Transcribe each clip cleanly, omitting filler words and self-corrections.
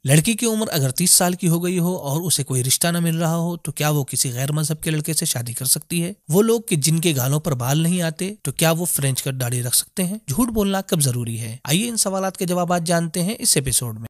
लड़की की उम्र अगर 30 साल की हो गई हो और उसे कोई रिश्ता न मिल रहा हो तो क्या वो किसी गैर मजहब के लड़के से शादी कर सकती है? वो लोग कि जिनके गालों पर बाल नहीं आते तो क्या वो फ्रेंच कट दाढ़ी रख सकते हैं? झूठ बोलना कब जरूरी है? आइए इन सवालात के जवाब जानते हैं इस एपिसोड में।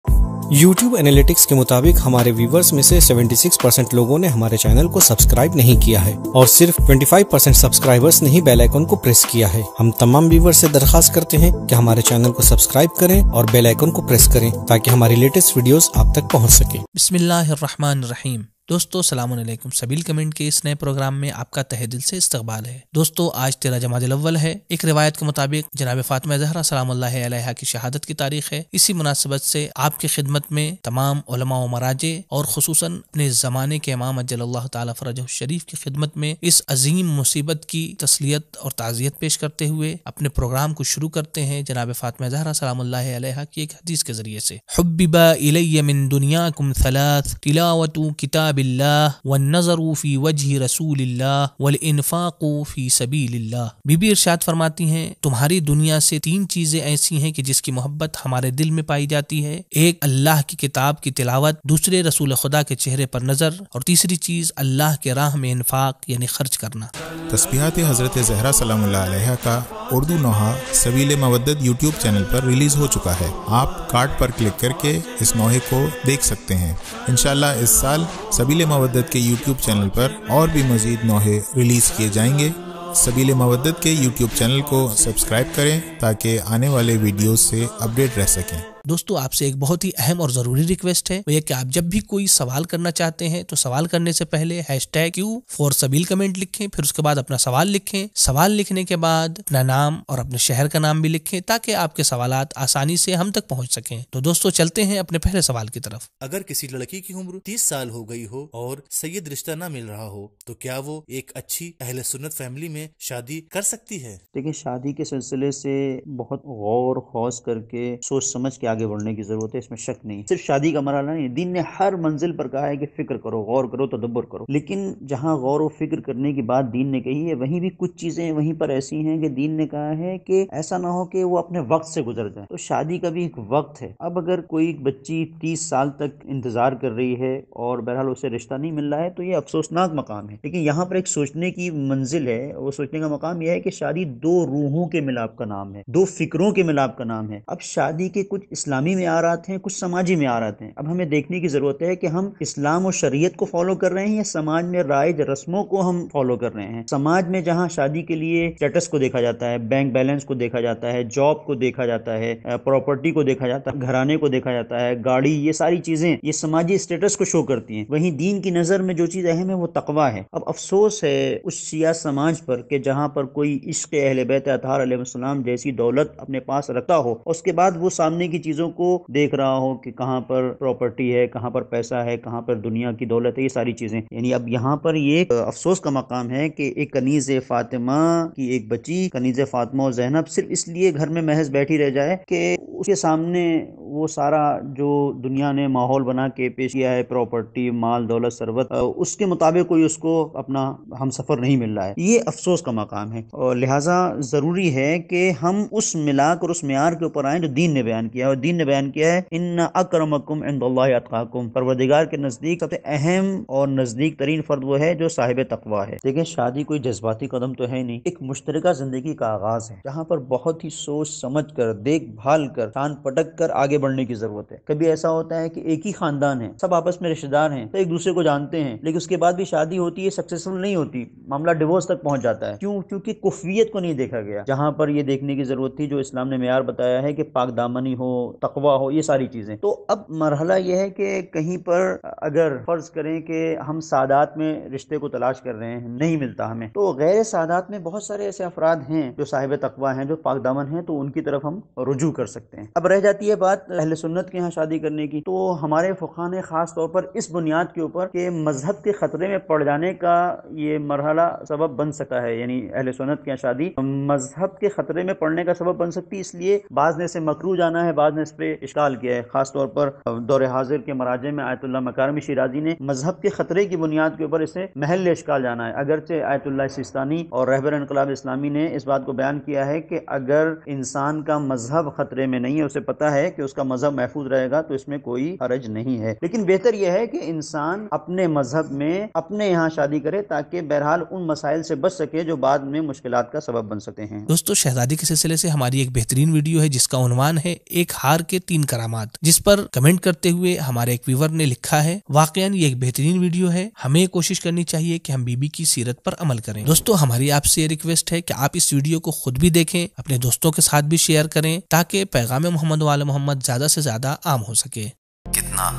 YouTube एनालिटिक्स के मुताबिक हमारे व्यूवर्स में से 76% लोगों ने हमारे चैनल को सब्सक्राइब नहीं किया है और सिर्फ 25% सब्सक्राइबर्स ने ही बेल आइकन को प्रेस किया है। हम तमाम व्यूवर्स से दरखास्त करते हैं कि हमारे चैनल को सब्सक्राइब करें और बेल आइकन को प्रेस करें ताकि हमारी लेटेस्ट वीडियोस आप तक पहुंच सके। बिस्मिल्लाहिर्रहमानिर्रहीम। दोस्तों सलाम अलैकुम। सबील कमेंट के इस नए प्रोग्राम में आपका तहे दिल से इस्तकबाल है। दोस्तों आज 13 जमादिल अव्वल है। एक रिवायत के मुताबिक जनाब फातिमा ज़हरा सलामुल्लाहि अलैहा की शहादत की तारीख है। इसी मुनासिबत से आपकी खिदमत में तमाम उलमा व मराजे और खुसूसन अपने ज़माने के इमाम अज्जलल्लाहु ताला फरजहु शरीफ की खिदमत में इस अजीम मुसीबत की तस्लियत और ताज़ियत पेश करते हुए अपने प्रोग्राम को शुरू करते हैं जनाब फातिमा ज़हरा सलामुल्लाहि अलैहा की एक हदीस के जरिए से। हुब्बिबा इलैया मिन दुनियाकुम सलास तिलावतु किताब वन्नज़रु फी वजहि रसूलिल्लाह वल इन्फाक़ु फी सबीलिल्लाह। बीबी इरशाद फरमाती हैं, तुम्हारी दुनिया से 3 चीजें ऐसी हैं कि जिसकी मोहब्बत हमारे दिल में पाई जाती है। एक अल्लाह की किताब की तिलावत, दूसरे रसूल खुदा के चेहरे पर नजर और तीसरी चीज अल्लाह के राह में इन्फाक यानी खर्च करना। तस्बीहात हज़रत ज़हरा सलामुल्लाह अलैहा का उर्दू नोहा सबील मवद्दत यूट्यूब चैनल पर रिलीज हो चुका है। आप कार्ड पर क्लिक करके इस नोहे को देख सकते हैं। इंशाअल्लाह इस साल सबील मवद्दत के यूट्यूब चैनल पर और भी मज़ीद नोहे रिलीज किए जाएंगे। सबील मवद्दत के यूट्यूब चैनल को सब्सक्राइब करें ताकि आने वाले वीडियोस से अपडेट रह सकें। दोस्तों आपसे एक बहुत ही अहम और जरूरी रिक्वेस्ट है, वो ये कि आप जब भी कोई सवाल करना चाहते हैं तो सवाल करने से पहले #Q4Sabil कमेंट लिखें, फिर उसके बाद अपना सवाल लिखें। सवाल लिखने के बाद अपना नाम और अपने शहर का नाम भी लिखें ताकि आपके सवालात आसानी से हम तक पहुंच सकें। तो दोस्तों चलते हैं अपने पहले सवाल की तरफ। अगर किसी लड़की की उम्र 30 साल हो गई हो और सैयद रिश्ता ना मिल रहा हो तो क्या वो एक अच्छी अहले सुन्नत फैमिली में शादी कर सकती है? देखिए, शादी के सिलसिले से बहुत गौर खौस करके सोच समझ के आगे बढ़ने की जरूरत है, इसमें शक नहीं। सिर्फ शादी का मरहला नहीं, दीन ने हर मंजिल पर कहा है कि फिक्र करो, गौर करो, तदब्बर करो। लेकिन जहाँ गौर और फिक्र करने की बात दीन ने कही है, वहीं भी कुछ चीजें वहीं पर ऐसी हैं कि दीन ने कहा है कि ऐसा ना हो कि वो अपने वक्त से गुजर जाए। तो शादी का भी एक वक्त है। अब अगर कोई बच्ची 30 साल तक इंतजार कर रही है और बहरहाल उसे रिश्ता नहीं मिल रहा है तो ये अफसोसनाक मकाम है। लेकिन यहाँ पर एक सोचने की मंजिल है, वो सोचने का मकाम यह है कि शादी 2 रूहों के मिलाप का नाम है, 2 फिक्रों के मिलाप का नाम है। अब शादी के कुछ इस्लामी मेआरात हैं, कुछ समाजी मेआरात हैं। अब हमें देखने की जरूरत है कि हम इस्लाम और शरीयत को फॉलो कर रहे हैं या समाज में राइज रस्मों को हम फॉलो कर रहे हैं। समाज में जहां शादी के लिए स्टेटस को देखा जाता है, बैंक बैलेंस को देखा जाता है, जॉब को देखा जाता है, प्रॉपर्टी को देखा जाता है, घराने को देखा जाता है, गाड़ी, ये सारी चीजें ये समाजी स्टेटस को शो करती हैं। वहीं दीन की नजर में जो चीज अहम है वो तकवा है। अब अफसोस है उस शिया समाज पर कि जहां पर कोई इश्क अहले बैत अतहार अलैहिस्सलाम जैसी दौलत अपने पास रखता हो, उसके बाद वो सामने की चीजों को देख रहा हो कि कहाँ पर प्रॉपर्टी है, कहाँ पर पैसा है, कहाँ पर दुनिया की दौलत है, ये सारी चीजें। यानी अब यहाँ पर ये अफसोस का मकाम है कि एक कनीज़ फातिमा की एक बच्ची, कनीज़ फातिमा और ज़ैनब, सिर्फ इसलिए घर में महज बैठी रह जाए कि उसके सामने वो सारा जो दुनिया ने माहौल बना के पेश किया है, प्रॉपर्टी, माल, दौलत, सरवत, उसके मुताबिक कोई उसको अपना हम सफर नहीं मिल रहा है। ये अफसोस का मकाम है और लिहाजा जरूरी है कि हम उस मिलाक और उस मेयार के ऊपर आए जो दीन ने बयान किया है। और दीन ने बयान किया है, इन्ना अक्रमकुम इंदल्लाहि अतकाकुम, परवरदिगार के नजदीक सबसे अहम और नजदीक तरीन फर्द वो है जो साहिब तकवा है। देखिए, शादी कोई जज्बाती कदम तो है नहीं, एक मुश्तरका जिंदगी का आगाज है जहाँ पर बहुत ही सोच समझ कर, देखभाल कर, कान पटक कर आगे बढ़ने की जरूरत है। कभी ऐसा होता है कि एक ही खानदान है, सब आपस में रिश्तेदार हैं, तो एक दूसरे को जानते हैं, लेकिन उसके बाद भी शादी होती है, सक्सेसफुल नहीं होती, मामला डिवोर्स तक पहुंच जाता है। क्यों? क्योंकि कुफियत को नहीं देखा गया। जहाँ पर ये देखने की जरूरत थी जो इस्लाम ने मेयार बताया है कि पाक दामनी हो, तकवा हो, ये सारी चीजें। तो अब मरहला यह है कि कहीं पर अगर फर्ज करें कि हम सादात में रिश्ते को तलाश कर रहे हैं, नहीं मिलता हमें, तो गैर सादात में बहुत सारे ऐसे अफराद हैं जो साहिब तकवा हैं, जो पाक दामन हैं, तो उनकी तरफ हम रुजू कर सकते हैं। अब रह जाती है बात अहले सुन्नत के यहाँ शादी करने की, तो हमारे फुक़हा ने खास तौर पर इस बुनियाद के ऊपर कि मजहब के खतरे में पड़ जाने का ये मरहला सबब बन सका है, यानी अहले सुन्नत के यहाँ शादी मजहब के खतरे में पड़ने का सबब बन सकती है। इसलिए बाज़ ने इसे मकरूह जाना है, बाज़ نے اس پہ اشکال کیا ہے، خاص طور پر دور حاضر کے مراجع میں آیت اللہ مکارمی شیرازی نے مذہب کے خطرے کی بنیاد کے اوپر اسے محل اشکال جانا ہے، اگرچہ آیت اللہ سیستانی اور رہبر انقلاب اسلامی نے اس بات کو بیان کیا ہے کہ اگر انسان کا مذہب خطرے میں نہیں ہے، اسے پتا ہے کہ اس کا مذہب محفوظ رہے گا، تو اس میں کوئی حرج نہیں ہے، لیکن بہتر یہ ہے کہ انسان اپنے مذہب میں اپنے یہاں شادی کرے تاکہ بہرحال ان مسائل سے بچ سکے جو بعد میں مشکلات کا سبب بن سکتے ہیں۔ دوستو، شہزادی کے سلسلے سے ہماری ایک بہترین ویڈیو ہے جس کا عنوان ہے ایک ہار کے 3 کرامات، جس پر کمنٹ کرتے ہوئے ہمارے ایک ویور نے لکھا ہے واقعا یہ ایک بہترین ویڈیو ہے، ہمیں کوشش کرنی چاہیے کہ ہم بی بی کی سیرت پر عمل کریں۔ دوستو، ہماری آپ سے ریکویسٹ ہے کہ آپ اس ویڈیو کو خود بھی دیکھیں، اپنے دوستوں کے ساتھ بھی شیئر کریں تاکہ پیغام محمد وآل محمد زیادہ سے زیادہ عام ہو سکے۔ کتنا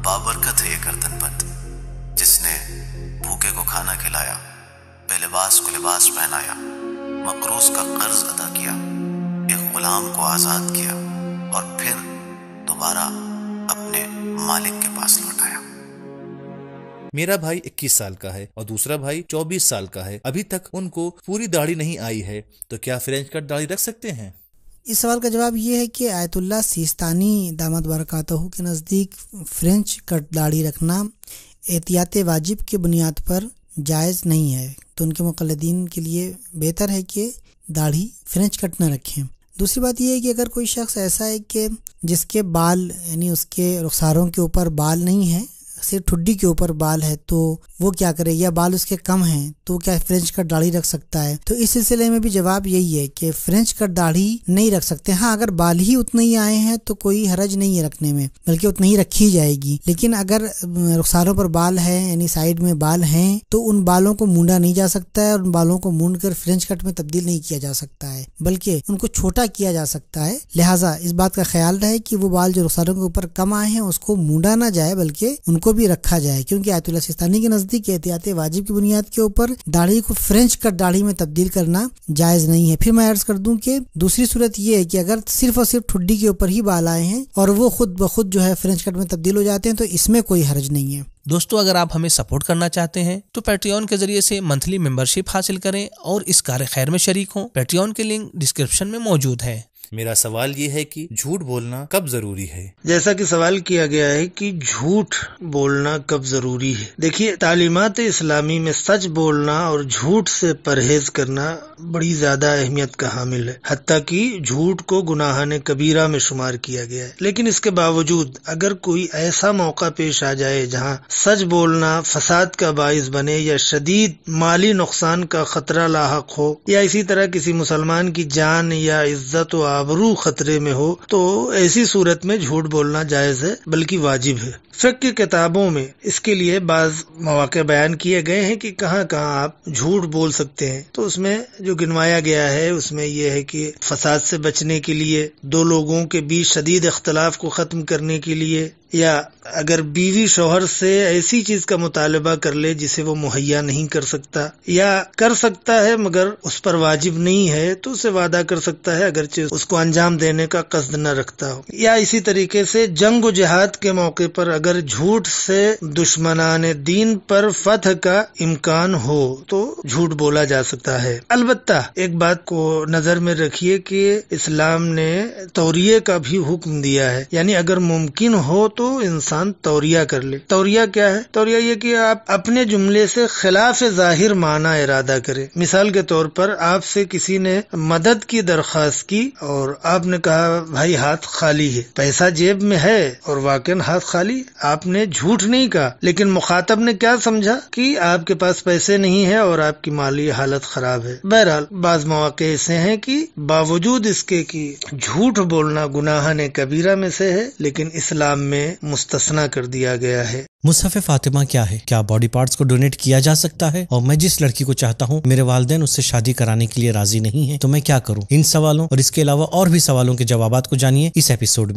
بابرکت ہے یہ گردن بند جس نے بھوکے کو کھانا کھلایا، بے لباس کو لباس پہنایا، مقروض کا قرض ادا کیا، ایک غلام کو آزاد کیا اور پھر دوبارہ اپنے مالک کے پاس لوٹایا۔ میرا بھائی 21 سال کا ہے اور دوسرا بھائی 24 سال کا ہے، ابھی تک ان کو پوری داڑھی نہیں آئی ہے، تو کیا فرینچ کٹ داڑھی رکھ سکتے ہیں؟ اس سوال کا جواب یہ ہے کہ آیت اللہ سیستانی دامت برکاتہ کے نزدیک فرینچ کٹ داڑھی رکھنا احتیاط واجب کی بنیاد پر جائز نہیں ہے، تو ان کے مقلدین کے لیے بہتر ہے کہ داڑھی فرینچ کٹ نہ رکھیں۔ دوسری بات یہ ہے کہ اگر کوئی شخص ایسا ہے کہ جس کے بال یعنی اس کے رخساروں کے اوپر بال نہیں ہیں، صرف ٹھڈی کے اوپر بال ہے، تو وہ کیا کرے، یا بال اس کے کم ہیں تو کیا فرینچ کٹ داڑھی رکھ سکتا ہے؟ تو اس سلسلے میں بھی جواب یہی ہے کہ فرینچ کٹ داڑھی نہیں رکھ سکتے۔ ہاں، اگر بال ہی اتنے ہی آئے ہیں تو کوئی حرج نہیں ہے رکھنے میں، بلکہ اتنی ہی رکھی جائے گی، لیکن اگر رخساروں پر بال ہیں یعنی سائیڈ میں بال ہیں تو ان بالوں کو مونڈا نہیں جا سکتا ہے، اور ان بالوں کو مونڈ کر فرینچ کٹ میں تبدیل نہیں کیا جا سکتا ہے، بلکہ ان کو چھوٹا کیا جا سکتا ہے۔ لہٰذا اس بات کا خیال رہے کہ وہ بال جو رخساروں کے اوپر کم آئے ہیں اس کو مونڈا نہ جائے، بلکہ ان کو بھی رکھا جائے، کیونکہ آیت اللہ سیستانی کے نزدیک احتیاط واجب کی بنیاد کے اوپر داڑھی کو فرینچ کٹ داڑھی میں تبدیل کرنا جائز نہیں ہے۔ پھر میں عرض کر دوں کہ دوسری صورت یہ ہے کہ اگر صرف اور صرف ٹھڈی کے اوپر ہی بال آئے ہیں اور وہ خود بخود جو ہے فرینچ کٹ میں تبدیل ہو جاتے ہیں تو اس میں کوئی حرج نہیں ہے۔ دوستو، اگر آپ ہمیں سپورٹ کرنا چاہتے ہیں تو پیٹریون کے ذریعے سے منتھلی ممبرشپ حاصل کریں اور اس کار خیر میں شریک ہوں۔ پیٹریون کے لنک ڈسکرپشن میں موجود ہے۔ میرا سوال یہ ہے کہ جھوٹ بولنا کب ضروری ہے؟ جیسا کہ سوال کیا گیا ہے کہ جھوٹ بولنا کب ضروری ہے، دیکھیے تعلیمات اسلامی میں سچ بولنا اور جھوٹ سے پرہیز کرنا بڑی زیادہ اہمیت کا حامل ہے، حتیٰ کہ جھوٹ کو گناہان کبیرہ میں شمار کیا گیا ہے۔ لیکن اس کے باوجود اگر کوئی ایسا موقع پیش آ جائے جہاں سچ بولنا فساد کا باعث بنے یا شدید مالی نقصان کا خطرہ لاحق ہو، یا اسی طرح کسی مسلمان کی جان یا عزت و آبرو خطرے میں ہو، تو ایسی صورت میں جھوٹ بولنا جائز ہے، بلکہ واجب ہے۔ فقہ کی کتابوں میں اس کے لیے بعض مواقع بیان کیے گئے ہیں کہ کہاں کہاں آپ جھوٹ بول سکتے ہیں، تو اس میں جو گنوایا گیا ہے اس میں یہ ہے کہ فساد سے بچنے کے لیے، دو لوگوں کے بیچ شدید اختلاف کو ختم کرنے کے لیے، یا اگر بیوی شوہر سے ایسی چیز کا مطالبہ کر لے جسے وہ مہیا نہیں کر سکتا، یا کر سکتا ہے مگر اس پر واجب نہیں ہے تو اسے وعدہ کر سکتا ہے اگرچہ اس کو انجام دینے کا قصد نہ رکھتا ہو، یا اسی طریقے سے جنگ و جہاد کے موقع پر اگر جھوٹ سے دشمنان دین پر فتح کا امکان ہو تو جھوٹ بولا جا سکتا ہے۔ البتہ ایک بات کو نظر میں رکھیے کہ اسلام نے توریہ کا بھی حکم دیا ہے، یعنی اگر ممکن ہو تو انسان توریہ کر لے۔ توریہ کیا ہے؟ توریہ یہ کہ آپ اپنے جملے سے خلاف ظاہر معنی ارادہ کریں۔ مثال کے طور پر آپ سے کسی نے مدد کی درخواست کی اور آپ نے کہا بھائی ہاتھ خالی ہے، پیسہ جیب میں ہے اور واقعاً ہاتھ خالی، آپ نے جھوٹ نہیں کہا، لیکن مخاطب نے کیا سمجھا کہ آپ کے پاس پیسے نہیں ہے اور آپ کی مالی حالت خراب ہے۔ بہرحال بعض مواقع ایسے ہیں کہ باوجود اس کے کہ جھوٹ بولنا گناہان کبیرہ میں سے ہے، لیکن اسلام میں مستثنا کر دیا گیا ہے۔ مصحف فاطمہ کیا ہے؟ کیا باڈی پارٹس کو ڈونیٹ کیا جا سکتا ہے؟ اور میں جس لڑکی کو چاہتا ہوں میرے والدین اس سے شادی کرانے کے لیے راضی نہیں ہیں، تو میں کیا کروں؟ ان سوالوں اور اس کے علاوہ اور بھی سوالوں کے جوابات کو جانیے اس ایپیسوڈ میں۔